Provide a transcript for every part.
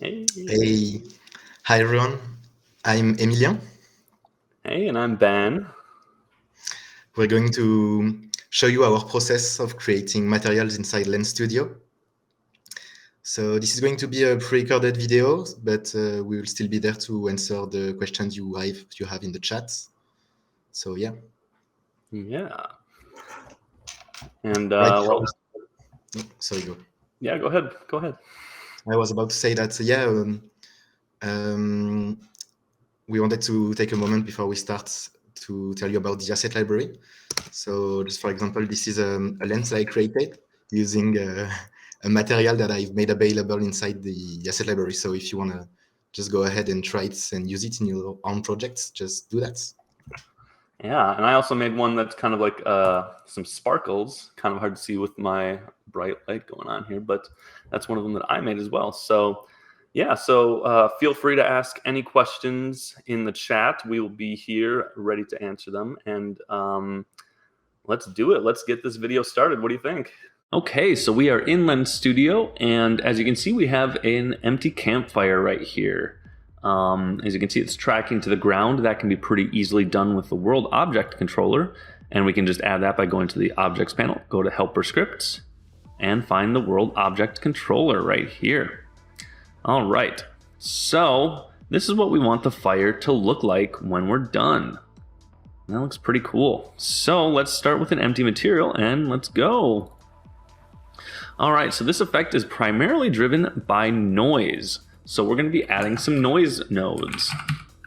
Hey. Hey, hi everyone. I'm Emilien. Hey, and I'm Ben. We're going to show you our process of creating materials inside Lens Studio. So this is going to be a pre-recorded video, but we will still be there to answer the questions you have in the chat. So yeah. Yeah. And Right. Sorry, go. yeah, go ahead. Go ahead. I was about to say that we wanted to take a moment before we start to tell you about the asset library. So just for example, this is a lens I created using a material that I've made available inside the asset library. So if you want to just go ahead and try it and use it in your own projects, just do that. Yeah, and I also made one that's kind of like some sparkles. Kind of hard to see with my bright light going on here, but that's one of them that I made as well. So yeah, so feel free to ask any questions in the chat. We will be here ready to answer them. And let's do it. Let's get this video started. What do you think? Okay, so we are in Lens Studio, and as you can see, we have an empty campfire right here. As you can see, it's tracking to the ground. That can be pretty easily done with the World Object Controller, and we can just add that by going to the Objects panel, go to Helper Scripts, and find the World Object Controller right here. All right, so this is what we want the fire to look like when we're done. That looks pretty cool. So let's start with an empty material, and let's go. All right, so this effect is primarily driven by noise. So we're going to be adding some noise nodes.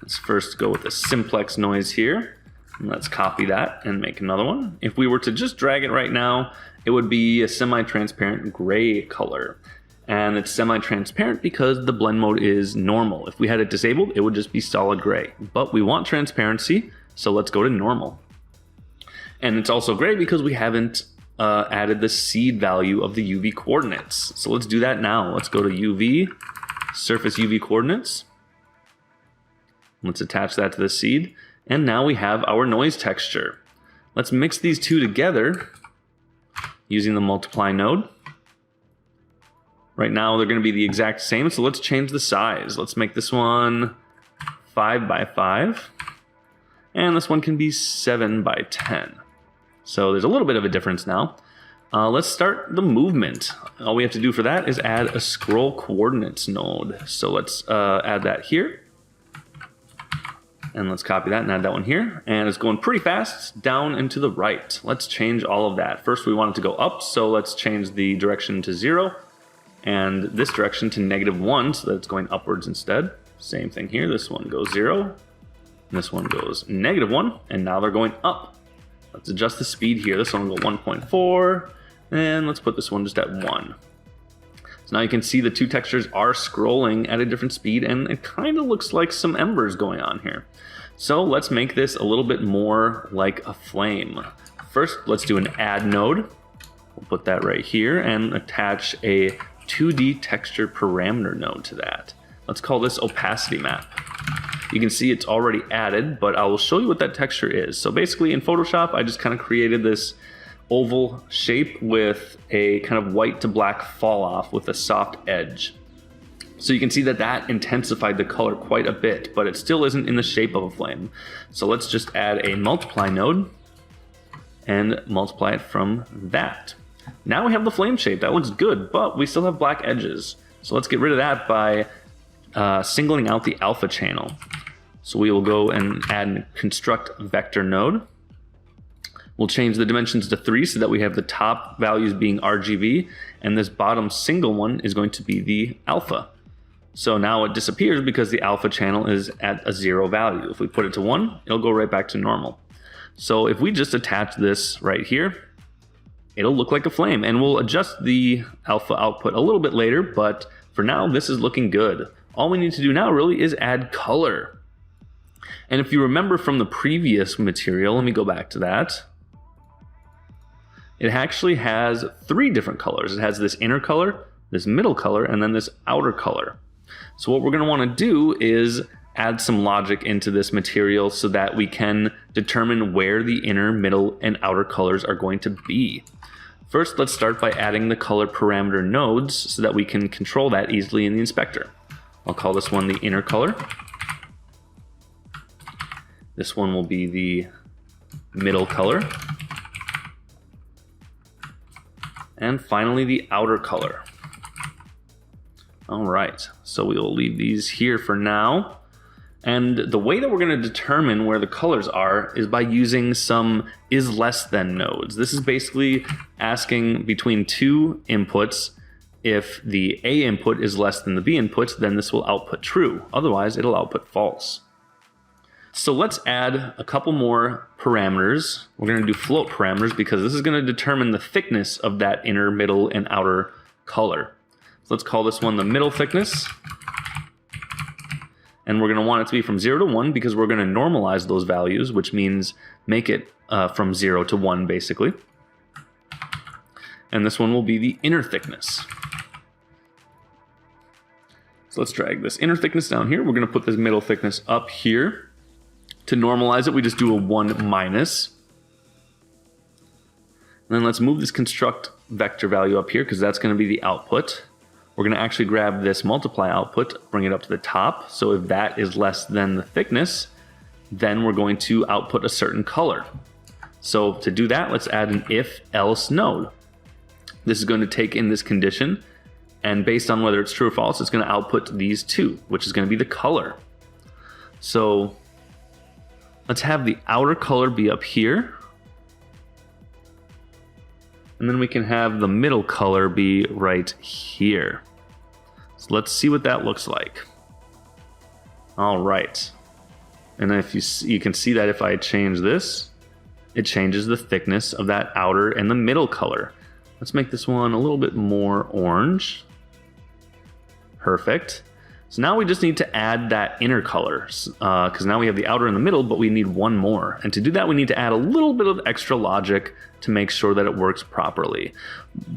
Let's first go with a simplex noise here. And let's copy that and make another one. If we were to just drag it right now, it would be a semi-transparent gray color. And it's semi-transparent because the blend mode is normal. If we had it disabled, it would just be solid gray. But we want transparency, so let's go to normal. And it's also gray because we haven't added the seed value of the UV coordinates. So let's do that now. Let's go to UV, surface UV coordinates. Let's attach that to the seed. And now we have our noise texture. Let's mix these two together using the multiply node. Right now they're going to be the exact same, so let's change the size. Let's make this one 5 by 5. And this one can be 7 by 10. So there's a little bit of a difference now. Let's start the movement. All we have to do for that is add a scroll coordinates node. So let's add that here. And let's copy that and add that one here. And it's going pretty fast down and to the right. Let's change all of that. First we want it to go up, so let's change the direction to 0. And this direction to -1, so that it's going upwards instead. Same thing here. This one goes 0. And this one goes -1. And now they're going up. Let's adjust the speed here. This one will go 1.4, and let's put this one just at 1. So now you can see the two textures are scrolling at a different speed, and it kind of looks like some embers going on here. So let's make this a little bit more like a flame. First, let's do an add node. We'll put that right here and attach a 2D texture parameter node to that. Let's call this opacity map. You can see it's already added, but I will show you what that texture is. So basically in Photoshop, I just kind of created this oval shape with a kind of white to black fall off with a soft edge. So you can see that that intensified the color quite a bit, but it still isn't in the shape of a flame. So let's just add a multiply node and multiply it from that. Now we have the flame shape. That looks good, but we still have black edges. So let's get rid of that by singling out the alpha channel. So we will go and add and construct vector node. We'll change the dimensions to 3 so that we have the top values being RGB, and this bottom single one is going to be the alpha. So now it disappears because the alpha channel is at a 0 value. If we put it to 1, it'll go right back to normal. So if we just attach this right here, it'll look like a flame, and we'll adjust the alpha output a little bit later, but for now, this is looking good. All we need to do now really is add color. And if you remember from the previous material, let me go back to that. It actually has 3 different colors. It has this inner color, this middle color, and then this outer color. So what we're going to want to do is add some logic into this material so that we can determine where the inner, middle, and outer colors are going to be. First, let's start by adding the color parameter nodes so that we can control that easily in the inspector. I'll call this one the inner color. This one will be the middle color. And finally, the outer color. All right, so we will leave these here for now. And the way that we're going to determine where the colors are is by using some is less than nodes. This is basically asking between two inputs. If the A input is less than the B input, then this will output true. Otherwise, it'll output false. So let's add a couple more parameters. We're going to do float parameters because this is going to determine the thickness of that inner, middle, and outer color. So let's call this one the middle thickness. And we're going to want it to be from 0 to 1 because we're going to normalize those values, which means make it from 0 to 1, basically. And this one will be the inner thickness. So let's drag this inner thickness down here. We're going to put this middle thickness up here. To normalize it, we just do a 1 minus. And then let's move this construct vector value up here because that's going to be the output. We're going to actually grab this multiply output, bring it up to the top. So if that is less than the thickness, then we're going to output a certain color. So to do that, let's add an if-else node. This is going to take in this condition, and based on whether it's true or false, it's going to output these two, which is going to be the color. So let's have the outer color be up here. And then we can have the middle color be right here. So let's see what that looks like. All right. And if you can see that if I change this, it changes the thickness of that outer and the middle color. Let's make this one a little bit more orange. Perfect. So now we just need to add that inner color because now we have the outer and the middle, but we need one more. And to do that, we need to add a little bit of extra logic to make sure that it works properly.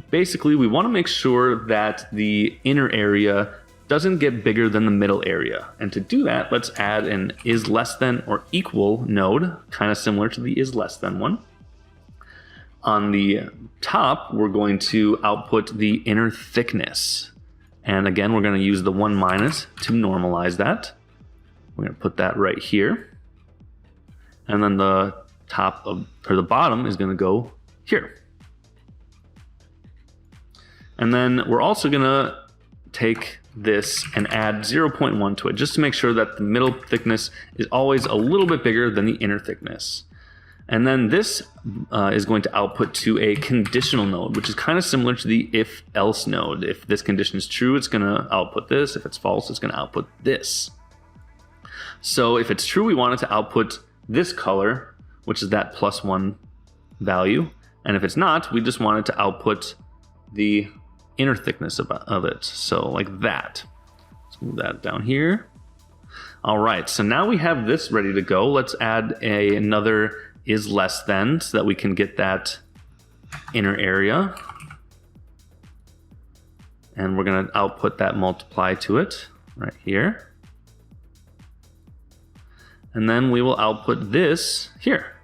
Basically, we want to make sure that the inner area doesn't get bigger than the middle area. And to do that, let's add an is less than or equal node, kind of similar to the is less than one. On the top, we're going to output the inner thickness. And again, we're going to use the 1 minus to normalize that. We're going to put that right here. And then the the bottom is going to go here. And then we're also going to take this and add 0.1 to it, just to make sure that the middle thickness is always a little bit bigger than the inner thickness. And then this is going to output to a conditional node, which is kind of similar to the if-else node. If this condition is true, it's going to output this. If it's false, it's going to output this. So if it's true, we want it to output this color, which is that +1 value. And if it's not, we just want it to output the inner thickness of it. So like that. Let's move that down here. All right, so now we have this ready to go. Let's add another is less than so that we can get that inner area. And we're going to output that multiply to it right here. And then we will output this here.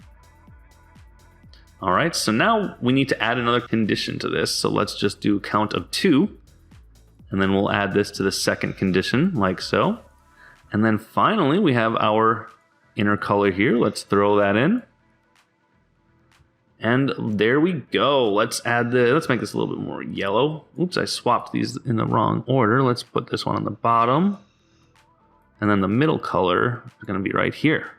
All right, so now we need to add another condition to this. So let's just do count of 2. And then we'll add this to the second condition like so. And then finally we have our inner color here. Let's throw that in. And there we go. Let's make this a little bit more yellow. Oops, I swapped these in the wrong order. Let's put this one on the bottom. And then the middle color is going to be right here.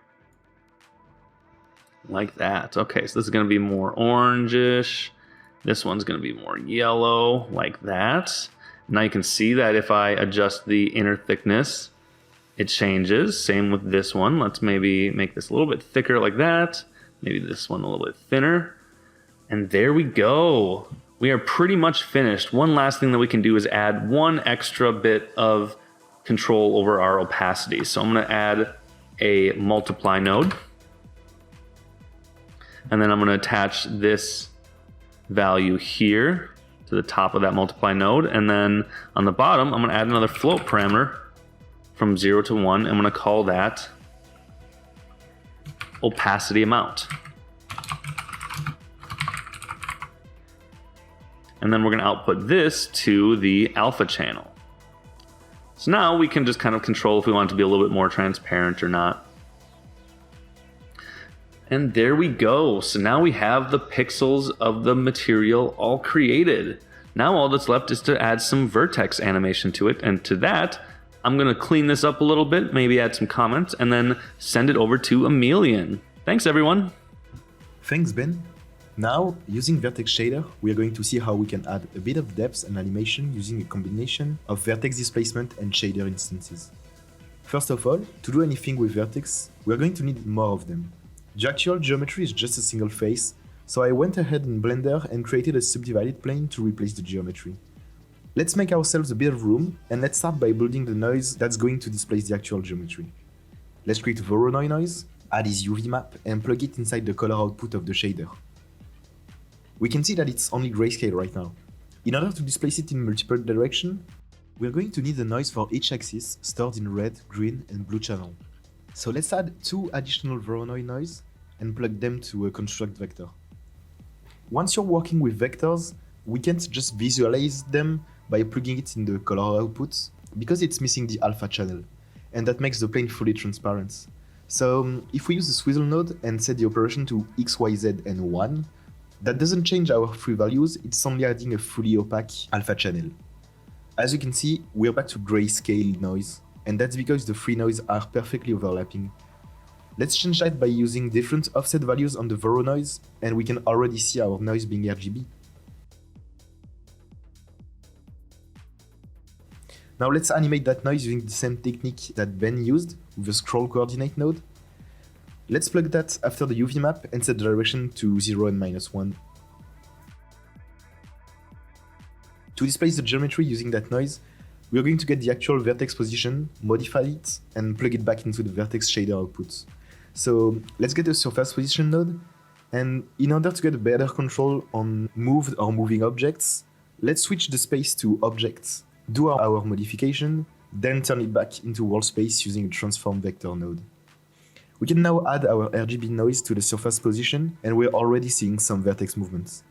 Like that. Okay, so this is going to be more orangish. This one's going to be more yellow, like that. Now you can see that if I adjust the inner thickness, it changes. Same with this one. Let's maybe make this a little bit thicker like that. Maybe this one a little bit thinner. And there we go. We are pretty much finished. One last thing that we can do is add one extra bit of control over our opacity. So I'm going to add a multiply node. And then I'm going to attach this value here to the top of that multiply node. And then on the bottom, I'm going to add another float parameter from 0 to 1. I'm going to call that opacity amount. And then we're going to output this to the alpha channel. So now we can just kind of control if we want it to be a little bit more transparent or not. And there we go. So now we have the pixels of the material all created. Now all that's left is to add some vertex animation to it. And to that, I'm going to clean this up a little bit, maybe add some comments, and then send it over to Emilien. Thanks, everyone. Thanks, Ben. Now, using Vertex Shader, we are going to see how we can add a bit of depth and animation using a combination of vertex displacement and shader instances. First of all, to do anything with vertex, we are going to need more of them. The actual geometry is just a single face, so I went ahead in Blender and created a subdivided plane to replace the geometry. Let's make ourselves a bit of room, and let's start by building the noise that's going to displace the actual geometry. Let's create a Voronoi noise, add his UV map, and plug it inside the color output of the shader. We can see that it's only grayscale right now. In order to displace it in multiple directions, we're going to need the noise for each axis stored in red, green, and blue channel. So let's add 2 additional Voronoi noise and plug them to a construct vector. Once you're working with vectors, we can't just visualize them by plugging it in the color output because it's missing the alpha channel, and that makes the plane fully transparent. So if we use the swizzle node and set the operation to x, y, z, and 1, that doesn't change our free values, it's only adding a fully opaque alpha channel. As you can see, we're back to grayscale noise, and that's because the free noise are perfectly overlapping. Let's change that by using different offset values on the Voronoi, and we can already see our noise being RGB. Now let's animate that noise using the same technique that Ben used with the scroll coordinate node. Let's plug that after the UV map and set the direction to 0 and -1. To displace the geometry using that noise, we are going to get the actual vertex position, modify it, and plug it back into the vertex shader output. So let's get a surface position node, and in order to get a better control on moved or moving objects, let's switch the space to objects, do our modification, then turn it back into world space using a transform vector node. We can now add our RGB noise to the surface position, and we're already seeing some vertex movements.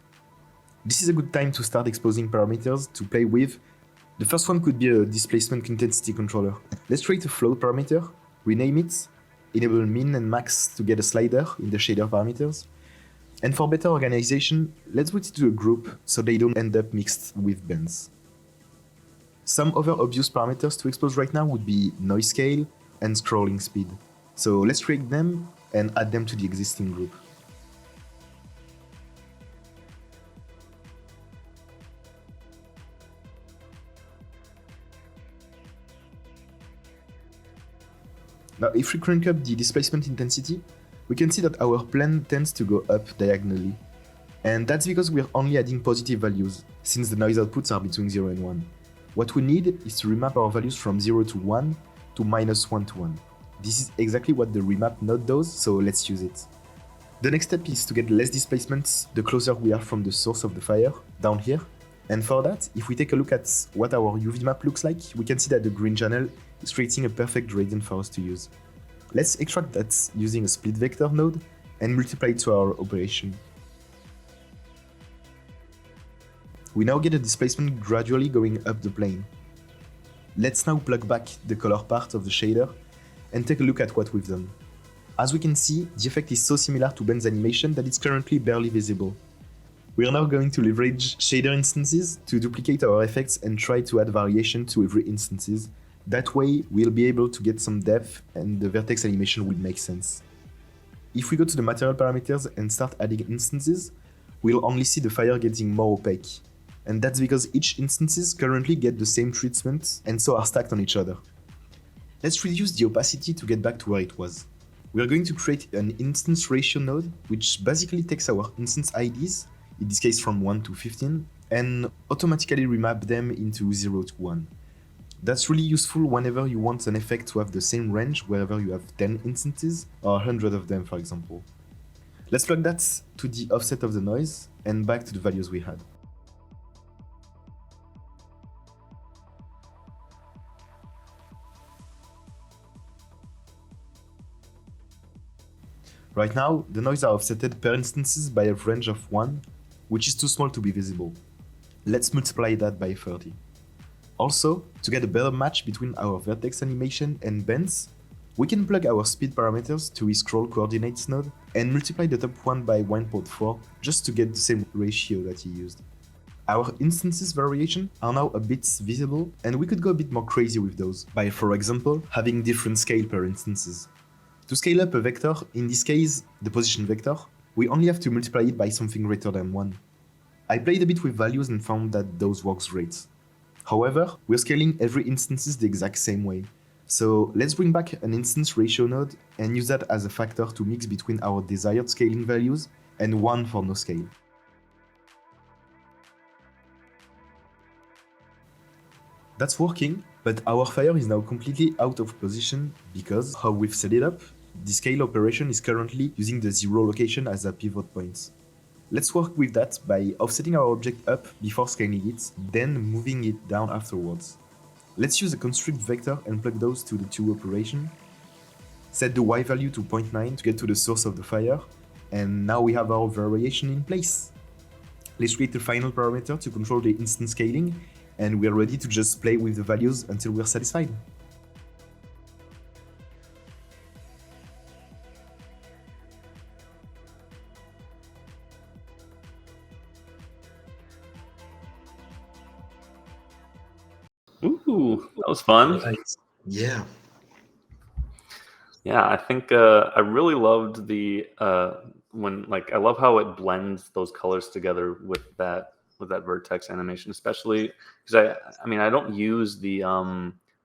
This is a good time to start exposing parameters to play with. The first one could be a displacement intensity controller. Let's create a float parameter, rename it, enable min and max to get a slider in the shader parameters. And for better organization, let's put it to a group so they don't end up mixed with bands. Some other obvious parameters to expose right now would be noise scale and scrolling speed. So let's create them and add them to the existing group. Now, if we crank up the displacement intensity, we can see that our plane tends to go up diagonally. And that's because we're only adding positive values, since the noise outputs are between 0 and 1. What we need is to remap our values from 0 to 1 to -1 to 1. This is exactly what the remap node does, so let's use it. The next step is to get less displacement the closer we are from the source of the fire, down here. And for that, if we take a look at what our UV map looks like, we can see that the green channel is creating a perfect gradient for us to use. Let's extract that using a split vector node and multiply it to our operation. We now get a displacement gradually going up the plane. Let's now plug back the color part of the shader and take a look at what we've done. As we can see, the effect is so similar to Ben's animation that it's currently barely visible. We are now going to leverage shader instances to duplicate our effects and try to add variation to every instances. That way, we'll be able to get some depth and the vertex animation will make sense. If we go to the material parameters and start adding instances, we'll only see the fire getting more opaque. And that's because each instances currently get the same treatment and so are stacked on each other. Let's reduce the opacity to get back to where it was. We are going to create an instance ratio node, which basically takes our instance IDs, in this case from 1 to 15, and automatically remap them into 0 to 1. That's really useful whenever you want an effect to have the same range wherever you have 10 instances or 100 of them, for example. Let's plug that to the offset of the noise and back to the values we had. Right now, the noise are offsetted per instances by a range of 1, which is too small to be visible. Let's multiply that by 30. Also, to get a better match between our vertex animation and bends, we can plug our speed parameters to his scroll coordinates node and multiply the top one by 1.4 just to get the same ratio that he used. Our instances variation are now a bit visible, and we could go a bit more crazy with those by, for example, having different scale per instances. To scale up a vector, in this case, the position vector, we only have to multiply it by something greater than 1. I played a bit with values and found that those works great. However, we're scaling every instances the exact same way. So let's bring back an instance ratio node and use that as a factor to mix between our desired scaling values and 1 for no scale. That's working, but our fire is now completely out of position because how we've set it up, the scale operation is currently using the 0 location as a pivot point. Let's work with that by offsetting our object up before scaling it, then moving it down afterwards. Let's use a constrict vector and plug those to the 2 operation. Set the y value to 0.9 to get to the source of the fire, and now we have our variation in place. Let's create a final parameter to control the instant scaling, and we're ready to just play with the values until we're satisfied. Ooh, that was fun. Yeah. Yeah, I think I really loved the I love how it blends those colors together with that vertex animation, especially because I don't use the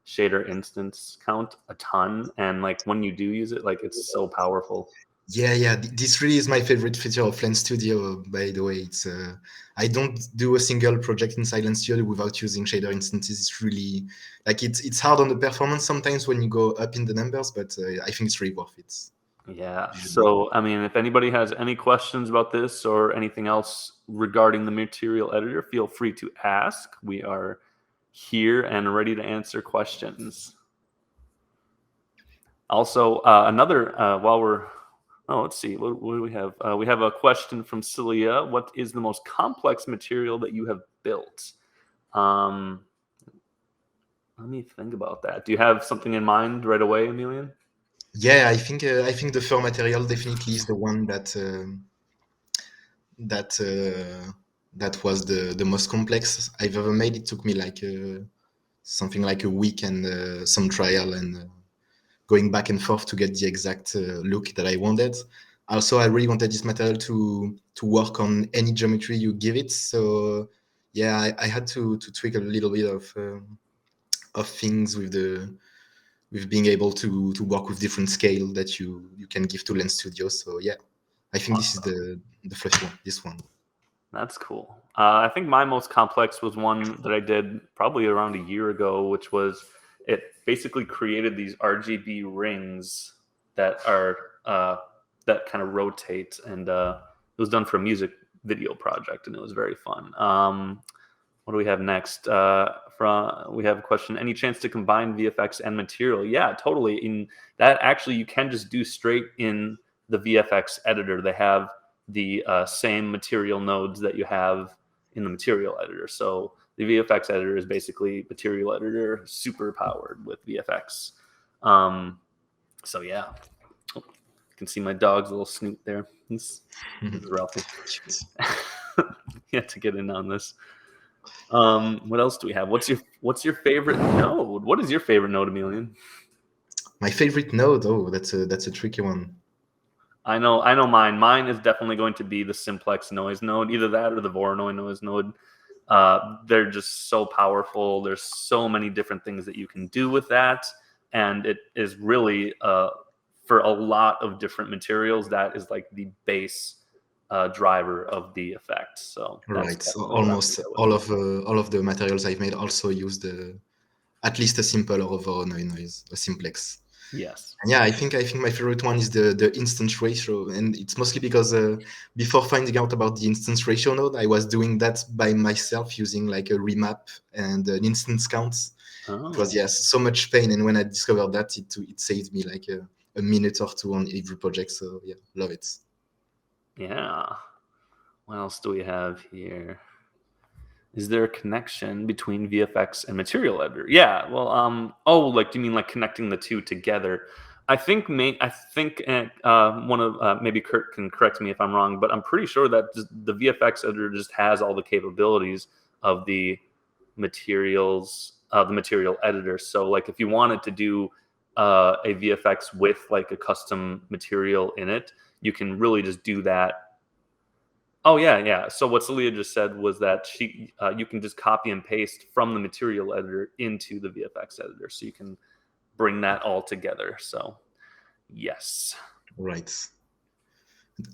shader instance count a ton, and like when you do use it, like it's so powerful. Yeah. This really is my favorite feature of Lens Studio. By the way, it's I don't do a single project in Lens Studio without using shader instances. It's really like it's hard on the performance sometimes when you go up in the numbers, but I think it's really worth it. Yeah. So, if anybody has any questions about this or anything else regarding the material editor, feel free to ask. We are here and ready to answer questions. Also, let's see, what do we have? We have a question from Celia. What is the most complex material that you have built? Let me think about that. Do you have something in mind right away, Emilien? Yeah, I think the fur material definitely is the one that that was the most complex I've ever made. It took me like something like a week and some trial and going back and forth to get the exact look that I wanted. Also, I really wanted this material to work on any geometry you give it. So yeah, I had to tweak a little bit of things with being able to work with different scale that you can give to Lens Studio. So yeah, I think this is the first one. This one. That's cool. I think my most complex was one that I did probably around a year ago, which was it basically created these RGB rings that are that kind of rotate, and it was done for a music video project, and it was very fun. What do we have next? We have a question. Any chance to combine VFX and material? Yeah, totally. In that, actually, you can just do straight in the VFX editor. They have the same material nodes that you have in the material editor. So the VFX editor is basically material editor super powered with VFX. So yeah, you can see my dog's little snoot there. He's Ralphie. You have to get in on this. What else do we have? What's your favorite node? What is your favorite node, Emilien? My favorite node. Oh, that's a tricky one. I know mine. Mine is definitely going to be the simplex noise node, either that or the Voronoi noise node. They're just so powerful. There's so many different things that you can do with that, and it is really for a lot of different materials. That is like the base driver of the effect. So right. So almost all of the materials I've made also use at least a simple or a Voronoi noise, a simplex. Yes. Yeah, I think my favorite one is the instance ratio, and it's mostly because before finding out about the instance ratio node, I was doing that by myself using like a remap and an instance count. Oh. It was so much pain, and when I discovered that, it saved me like a minute or two on every project. So yeah, love it. Yeah. What else do we have here? Is there a connection between VFX and material editor? Yeah. Well, like, do you mean like connecting the two together? I think one of maybe Kurt can correct me if I'm wrong, but I'm pretty sure that the VFX editor just has all the capabilities of the material editor. So, like, if you wanted to do a VFX with like a custom material in it, you can really just do that. Oh yeah. So what Celia just said was that you can just copy and paste from the material editor into the VFX editor, so you can bring that all together. So yes. Right.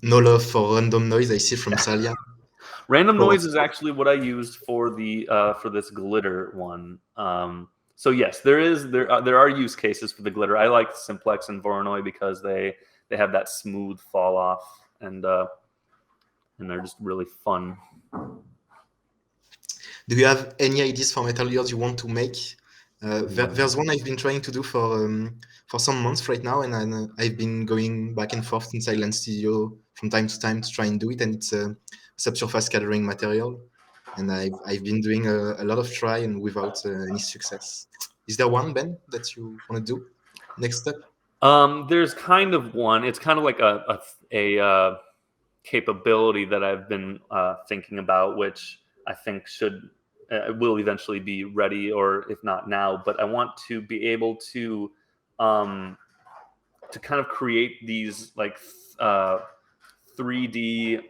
No love for random noise, I see from Salia. Random Oh, noise is actually what I used for the for this glitter one. So yes, there are use cases for the glitter. I like Simplex and Voronoi because they have that smooth fall off, and they're just really fun. Do you have any ideas for materials you want to make? There's one I've been trying to do for some months right now, and I've been going back and forth in Silent Studio from time to time to try and do it, and it's a subsurface scattering material, and I've been doing a lot of try and without any success. Is there one, Ben, that you want to do next step? There's kind of one. It's kind of like a capability that I've been thinking about, which I think will eventually be ready, or if not now. But I want to be able to kind of create these like 3D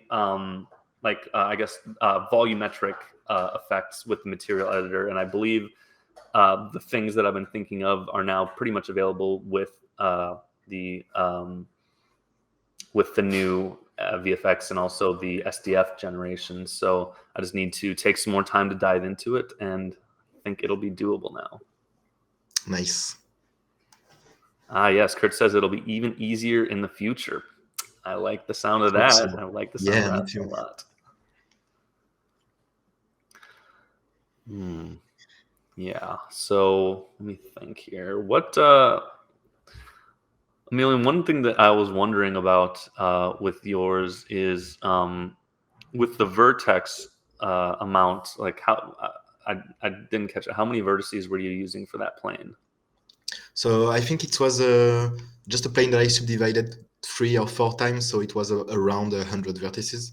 I guess volumetric effects with the material editor, and I believe the things that I've been thinking of are now pretty much available with the new VFX and also the SDF generation. So I just need to take some more time to dive into it, and I think it'll be doable now. Nice. Yes, Kurt says it'll be even easier in the future. I like the sound of that. Awesome. I like the sound of that me a lot. Yeah. So let me think here. Emilien, one thing that I was wondering about with yours is with the vertex amount, like how I didn't catch it. How many vertices were you using for that plane? So I think it was just a plane that I subdivided 3 or 4 times, so it was around 100 vertices.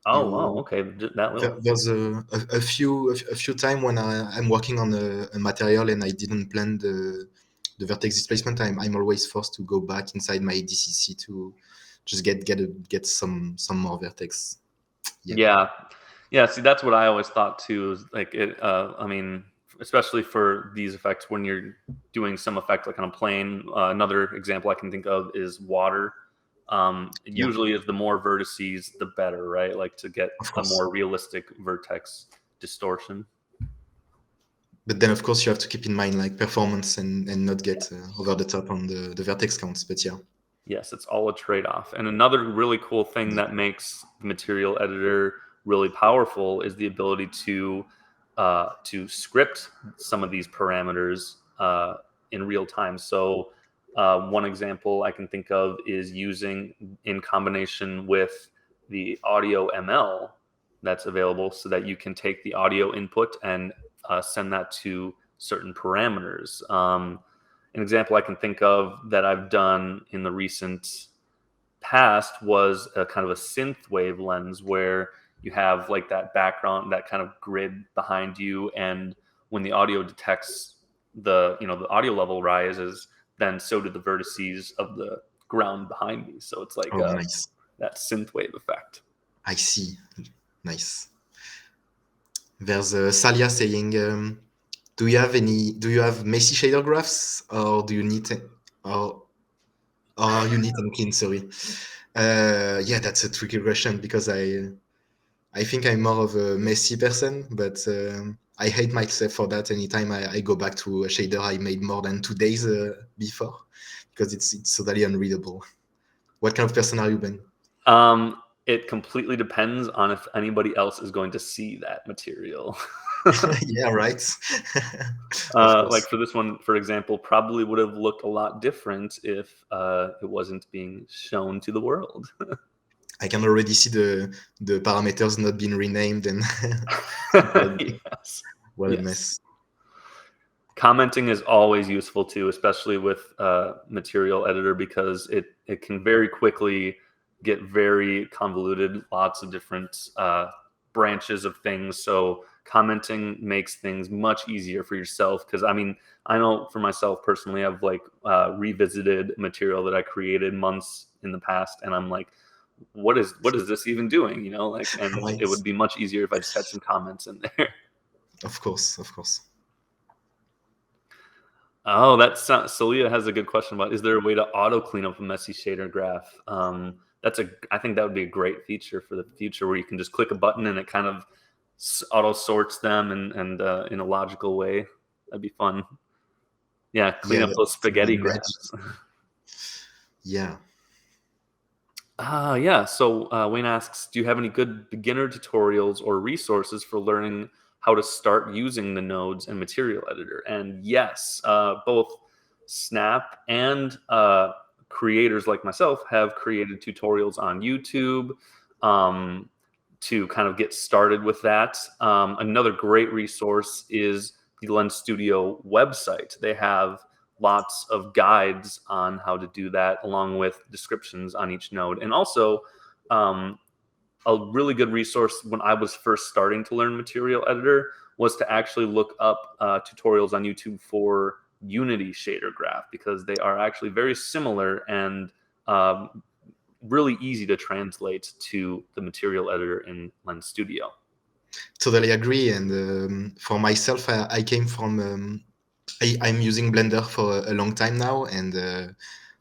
Oh, wow. Okay. That little. There's a few times when I'm working on a material and I didn't plan the vertex displacement. I'm always forced to go back inside my DCC to just get some more vertex. Yeah. See, that's what I always thought too. Is like it. I mean, especially for these effects, when you're doing some effect like on a plane. Another example I can think of is water. Usually is the more vertices, the better, right? Like to get a more realistic vertex distortion. But then, of course, you have to keep in mind like performance and not get over the top on the vertex counts. But yeah. Yes, it's all a trade-off. And another really cool thing that makes the material editor really powerful is the ability to script some of these parameters in real time. So one example I can think of is using in combination with the audio ML that's available, so that you can take the audio input and send that to certain parameters. An example I can think of that I've done in the recent past was a kind of a synth wave lens, where you have like that background, that kind of grid behind you, and when the audio detects the audio level rises, then so do the vertices of the ground behind me. So it's like nice. That synth wave effect. I see. Nice. There's Salia saying, do you have messy shader graphs, or do you need or you need them clean? Sorry. Yeah, that's a tricky question, because I think I'm more of a messy person, but I hate myself for that anytime I go back to a shader I made more than 2 days before, because it's totally unreadable. What kind of person are you, Ben? It completely depends on if anybody else is going to see that material. Yeah, right. Like for this one, for example, probably would have looked a lot different if it wasn't being shown to the world. I can already see the parameters not being renamed and Yes. what a Yes. mess. Commenting is always useful too, especially with material editor, because it can very quickly get very convoluted, lots of different branches of things. So commenting makes things much easier for yourself. Because I mean, I know for myself personally, I've like revisited material that I created months in the past, and I'm like, what is this even doing? You know, like, and Right. it would be much easier if I just had some comments in there. Of course, of course. Oh, Celia has a good question about, is there a way to auto clean up a messy shader graph? I think that would be a great feature for the future, where you can just click a button and it kind of auto sorts them and in a logical way. That'd be fun. Yeah, clean up those spaghetti graphs. Yeah. Yeah. So Wayne asks, do you have any good beginner tutorials or resources for learning how to start using the nodes and material editor? And yes, both Snap and creators like myself have created tutorials on YouTube to kind of get started with that. Another great resource is the Lens Studio website. They have lots of guides on how to do that, along with descriptions on each node. And also, a really good resource when I was first starting to learn Material Editor was to actually look up tutorials on YouTube for Unity shader graph, because they are actually very similar and really easy to translate to the Material Editor in Lens Studio. Totally agree. And for myself, I came from I'm using Blender for a long time now, and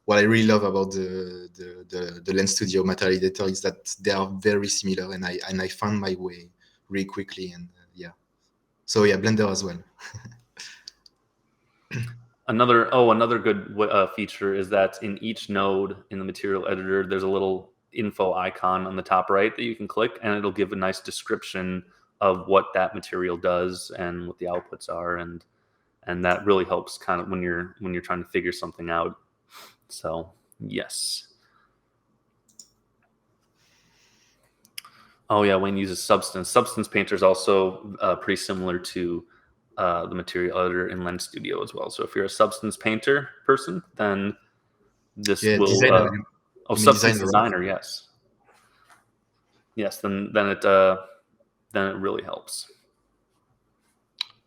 what I really love about the Lens Studio Material Editor is that they are very similar, and I found my way really quickly. And yeah, so yeah, Blender as well. Another good feature is that in each node in the Material Editor, there's a little info icon on the top right that you can click, and it'll give a nice description of what that material does and what the outputs are, and that really helps kind of when you're trying to figure something out. So yes. Oh yeah, Wayne uses Substance. Substance Painter is also pretty similar to the Material Editor in Lens Studio as well. So if you're a Substance Painter person, then this will. Designer. Substance Designer, Designer, yes. Yes, then it really helps.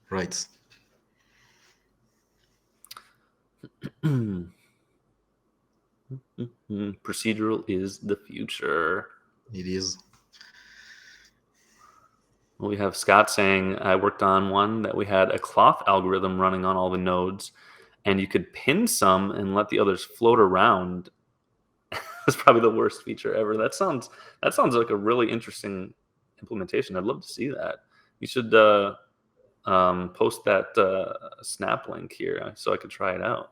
right. Procedural is the future. It is. We have Scott saying, I worked on one that we had a cloth algorithm running on all the nodes, and you could pin some and let the others float around. That's probably the worst feature ever. That sounds like a really interesting implementation. I'd love to see that. You should post that Snap link here so I could try it out.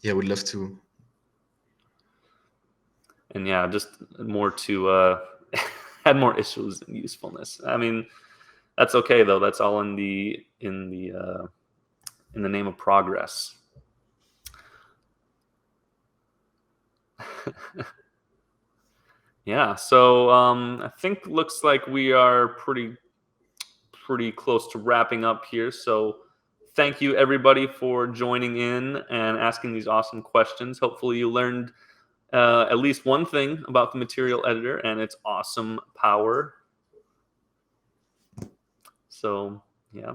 Yeah, I would love to. And yeah, just more to add more issues and usefulness. I mean, that's okay though. That's all in the name of progress. Yeah, so I think looks like we are pretty close to wrapping up here. So thank you everybody for joining in and asking these awesome questions. Hopefully you learned at least one thing about the Material Editor and its awesome power. So yeah,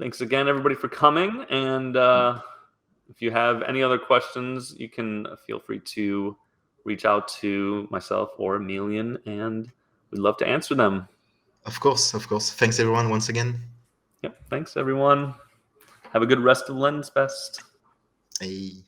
thanks again everybody for coming. And if you have any other questions, you can feel free to reach out to myself or Emilien, and we'd love to answer them. Of course. Thanks everyone once again. Yep, thanks everyone. Have a good rest of Lens Fest. Hey.